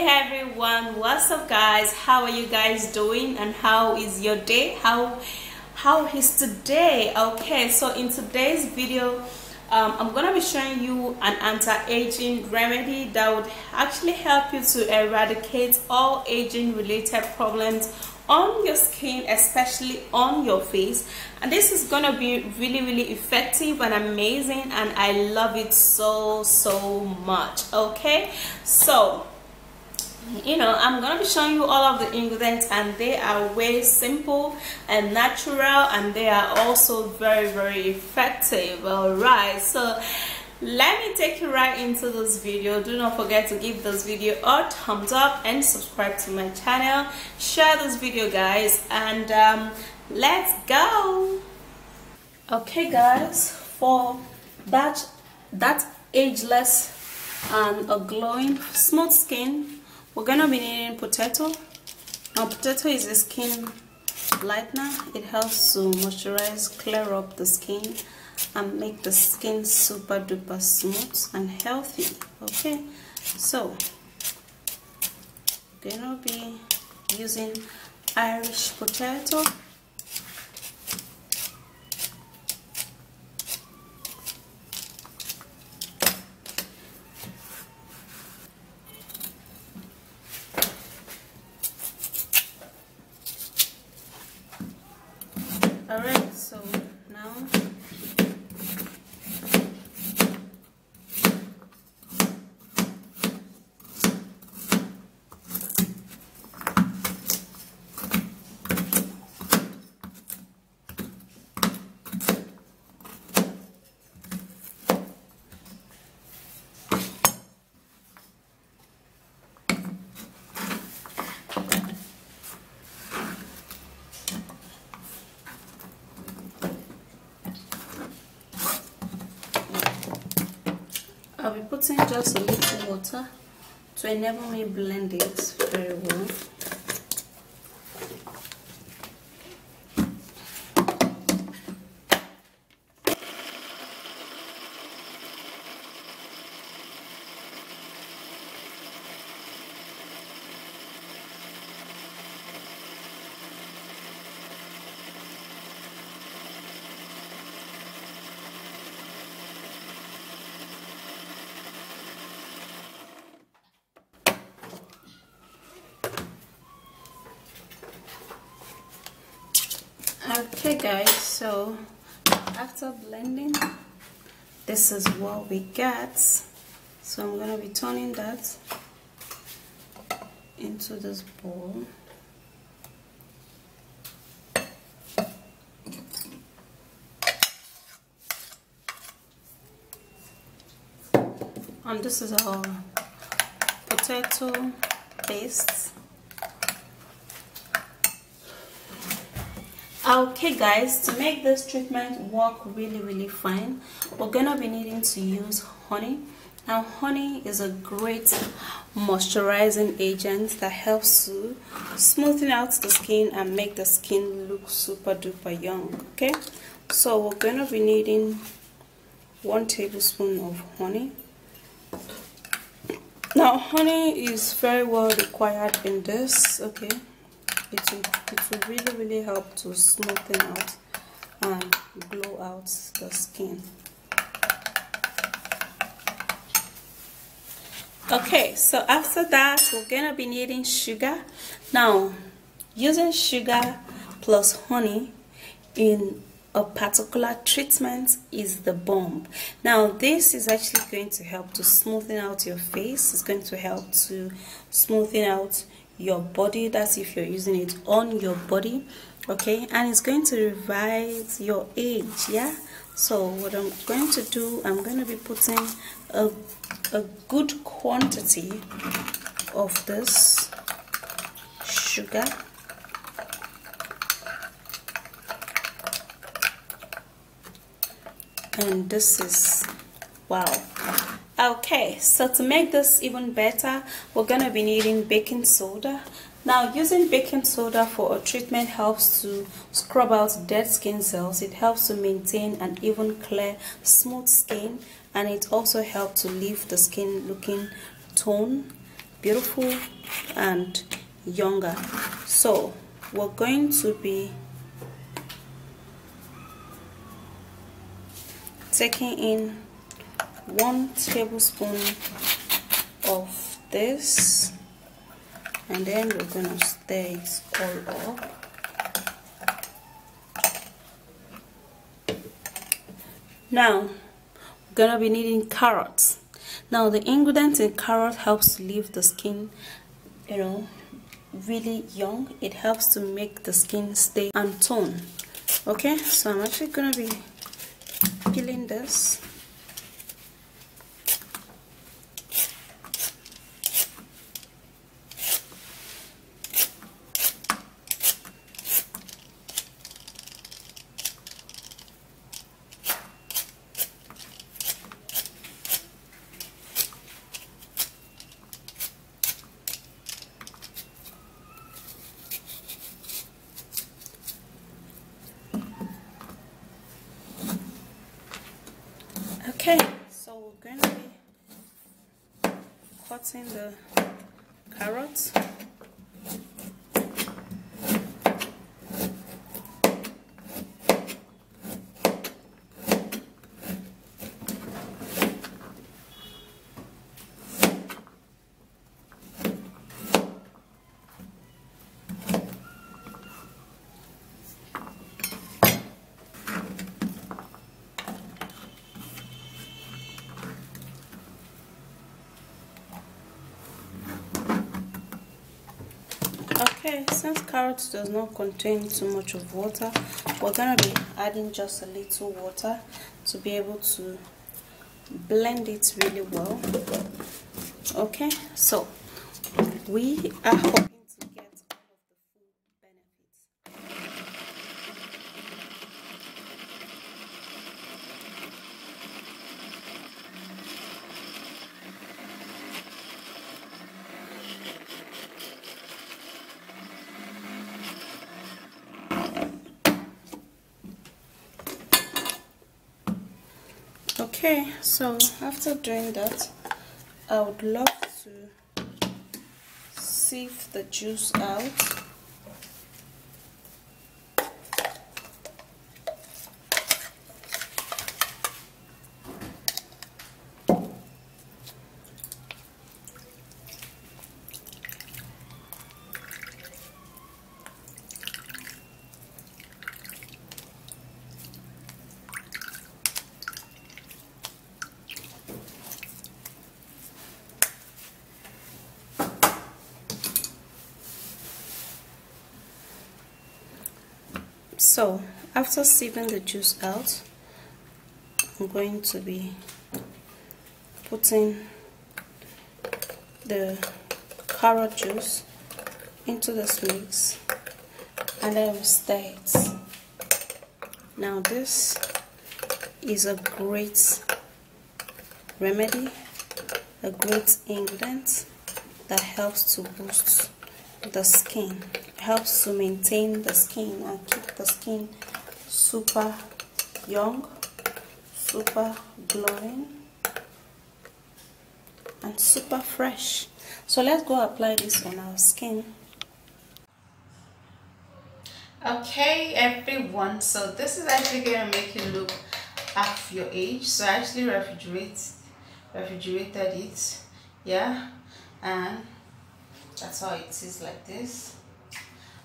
everyone, what's up guys? How are you guys doing and how is your day? How is today? Okay, so in today's video I'm gonna be showing you an anti-aging remedy that would actually help you to eradicate all aging related problems on your skin, especially on your face. And this is gonna be really effective and amazing, and I love it so much. Okay, so I'm gonna be showing you all of the ingredients, and they are way simple and natural, and they are also very effective. All right, so let me take you right into this video. Do not forget to give this video a thumbs up and subscribe to my channel. Share this video guys, and let's go. Okay guys, for that ageless and a glowing smooth skin, we're gonna be needing potato. Now potato is a skin lightener. It helps to moisturize, clear up the skin and make the skin super duper smooth and healthy. Okay, so we're gonna be using Irish potato. Alright, so now I'll be putting just a little water to enable me blend it very well. Okay guys, so after blending, this is what we got. So I'm gonna be turning that into this bowl. And this is our potato paste. Okay guys, to make this treatment work really fine, we're gonna be needing to use honey. Now honey is a great moisturizing agent that helps to smoothen out the skin and make the skin look super duper young. Okay, so we're gonna be needing 1 tablespoon of honey. Now honey is very well required in this. Okay, it will really help to smoothen out and glow out the skin. Okay, so after that we're gonna be needing sugar. Now using sugar plus honey in a particular treatment is the bomb. Now this is actually going to help to smoothen out your face. It's going to help to smoothen out your body. That's if you're using it on your body. Okay, and it's going to revise your age. Yeah, so what I'm going to do, I'm going to be putting a good quantity of this sugar. And this is wow. Okay, so to make this even better, we're gonna be needing baking soda. Now using baking soda for a treatment helps to scrub out dead skin cells. It helps to maintain an even clear smooth skin, and it also helps to leave the skin looking toned beautiful and younger. So we're going to be taking in 1 tablespoon of this, and then we're gonna stir it all up. Now we're gonna be needing carrots. Now the ingredients in carrot helps to leave the skin, really young. It helps to make the skin stay and tone. Okay, so I'm actually gonna be peeling this. Okay, so we're going to be cutting the carrots. Okay, since carrots does not contain too much of water, we're gonna be adding just a little water to be able to blend it really well. Okay, so we are hoping to get all of the full benefits. Okay, so after doing that, I would love to sieve the juice out. So after sieving the juice out, I'm going to be putting the carrot juice into this mix, and then we stir it. Now this is a great remedy, a great ingredient that helps to boost the skin, helps to maintain the skin and keep the skin super young, super glowing, and super fresh. So let's go apply this on our skin. Okay everyone, so this is actually going to make you look half your age. So I actually refrigerated it, yeah, and that's how it is, like this.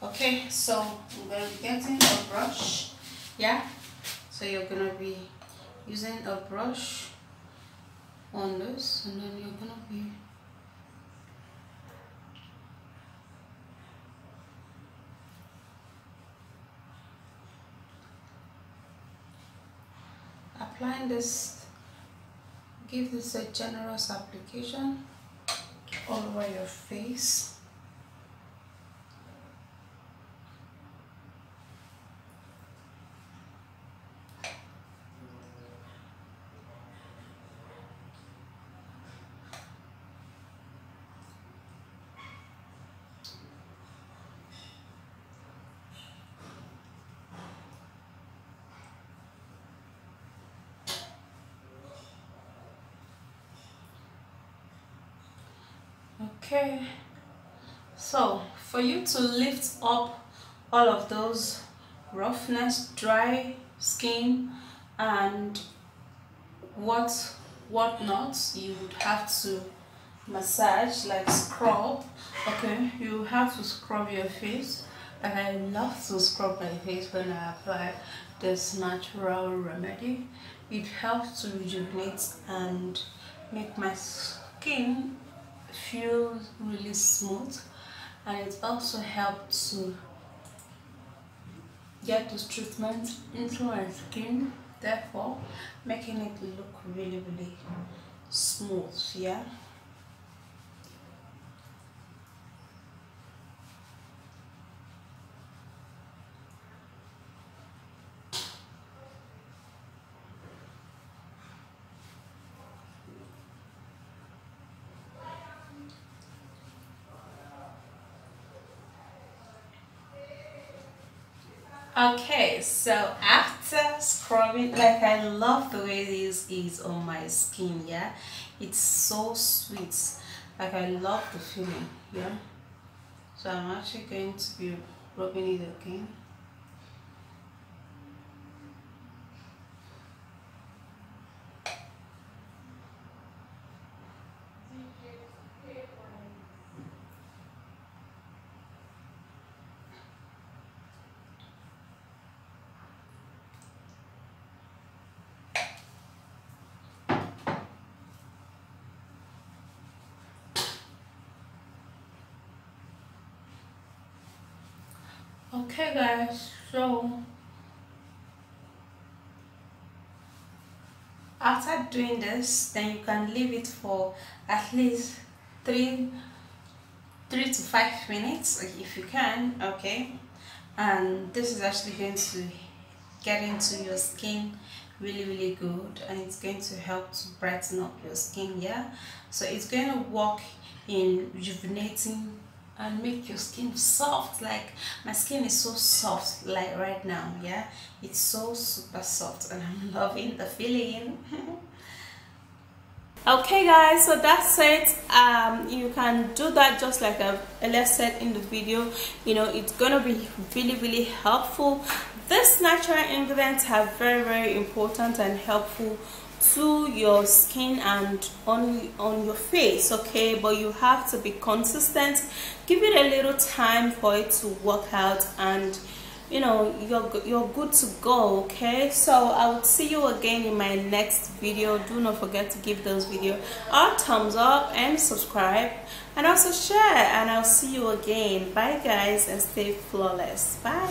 Okay, so I'm going to be getting a brush, yeah, so you're going to be using a brush on this, and then you're going to be applying this. Give this a generous application all over your face. Okay, so for you to lift up all of those roughness, dry skin, and whatnot, you would have to massage, like scrub. Okay, you have to scrub your face. Like I love to scrub my face when I apply this natural remedy. It helps to rejuvenate and make my skin feel really smooth, and it also helps to get this treatment into my skin, therefore making it look really smooth. Yeah. Okay, so after scrubbing, like I love the way this is on my skin. Yeah, it's so sweet. Like I love the feeling. Yeah, so I'm actually going to be rubbing it again. Okay guys, so after doing this, then you can leave it for at least 3 to 5 minutes if you can. Okay, and this is actually going to get into your skin really good, and it's going to help to brighten up your skin. Yeah, so it's going to work in rejuvenating and make your skin soft. Like my skin is so soft like right now. Yeah, it's so super soft and I'm loving the feeling. Okay guys, so that's it. You can do that just like I said in the video. You know, it's gonna be really helpful. These natural ingredients are very important and helpful to your skin and on your face. Okay, but you have to be consistent. Give it a little time for it to work out, and you know you're good to go. Okay, so I will see you again in my next video. Do not forget to give those videos a thumbs up and subscribe, and also share, and I'll see you again. Bye guys, and stay flawless. Bye.